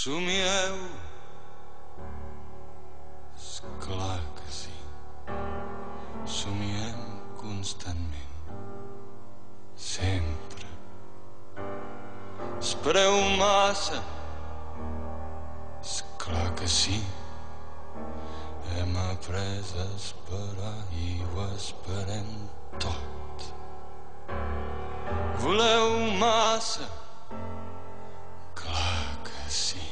Somieu, esclar que sí, somiem constantment, sempre. Espereu massa, esclar que sí, hem après a esperar i ho esperem tot. Voleu massa, clar que sí,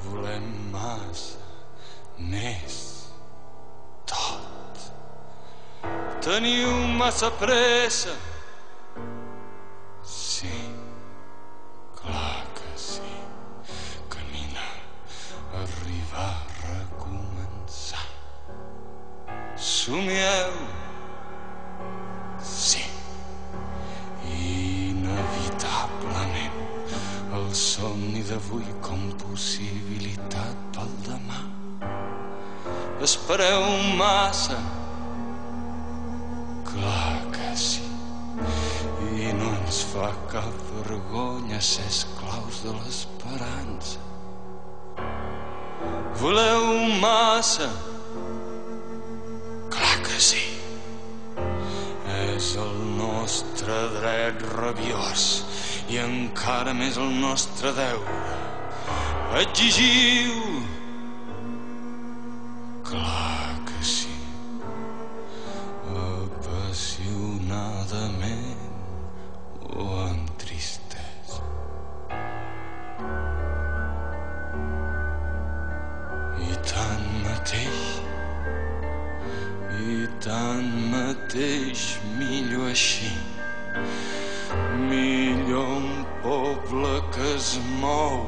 volem massa, més, tot. Teniu massa pressa, sí, clar que sí, caminar, arribar, recomençar. Somieu, sí, inevitablement, el somni d'avui com possibilitat pel demà. Espereu massa, clar que sí, i no ens fa cap vergonya ser esclaus de l'esperança. Voleu massa, clar que sí, és el nostre dret rabiós i encara més el nostre deure. Exigiu, clar que sí, apassionadament o amb tristesa. I tanmateix millor així, millor un poble que es mou,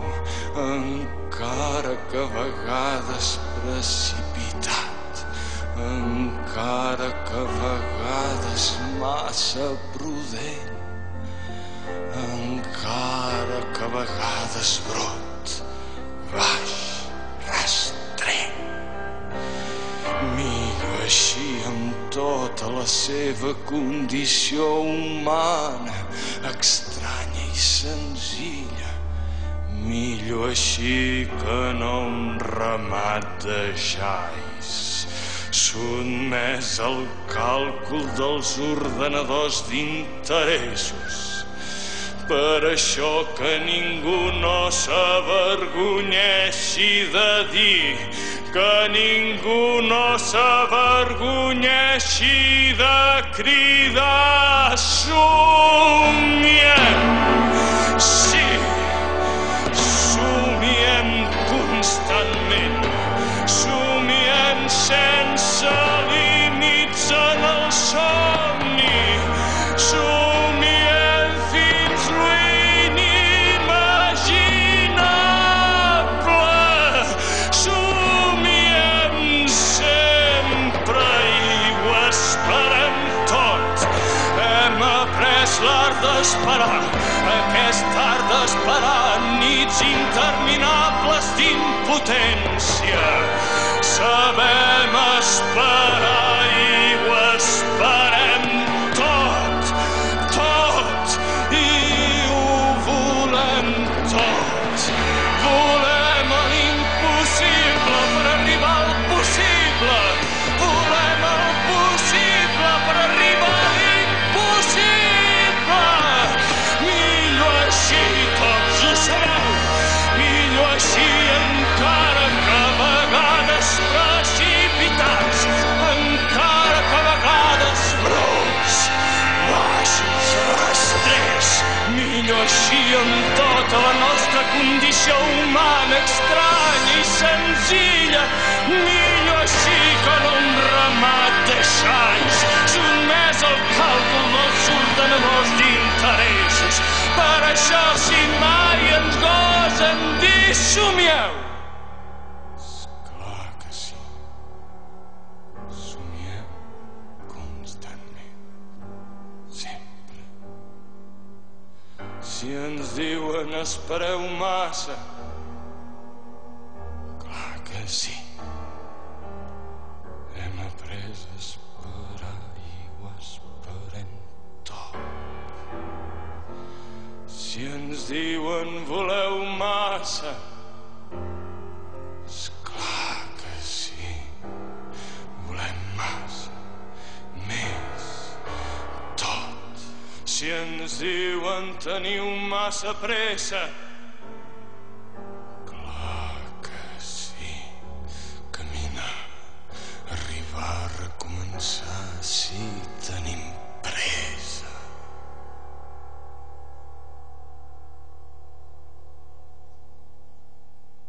encara que a vegades precipitat, encara que a vegades massa prudent, encara que a vegades brot, baix, rastrent. Millor així amb tota la seva condició humana, estranya i senzilla. Millor així que no un ramat de xais, sotmès al càlcul dels ordenadors d'interessos. Per això que ningú no s'avergonyeixi de dir, que ningú no s'avergonyeixi de cridar. Somiem, sí, somiem constantment, somiem sense límits en el somni, somiem fins l'inimaginable, somiem sempre i ho esperem tot. Hem après l'art d'esperar, aquest art d'esperar nits interminables d'impotència. Sabem esperar i ho esperem tot, tot, i ho volem tot. Volem l'impossible per arribar al possible, volem el possible per arribar a l'impossible. Millor així, tots ho sabeu, millor així encara que a vegades precipitats, encara que a vegades bruts, baixos, rastrers. Millor així amb tota la nostra condició humana estranya i senzilla, millor així que no un ramat de xais, sotmès al càlcul dels ordenadors d'interessos. Per això si mai ens gosen dir somieu, esclar que sí, somiem constantment, sempre. Si ens diuen espereu massa, clar que sí, hem après a esperar i ho esperem tot. Si ens diuen voleu massa, si ens diuen teniu massa pressa. Clar que sí, caminar, arribar a recomençar.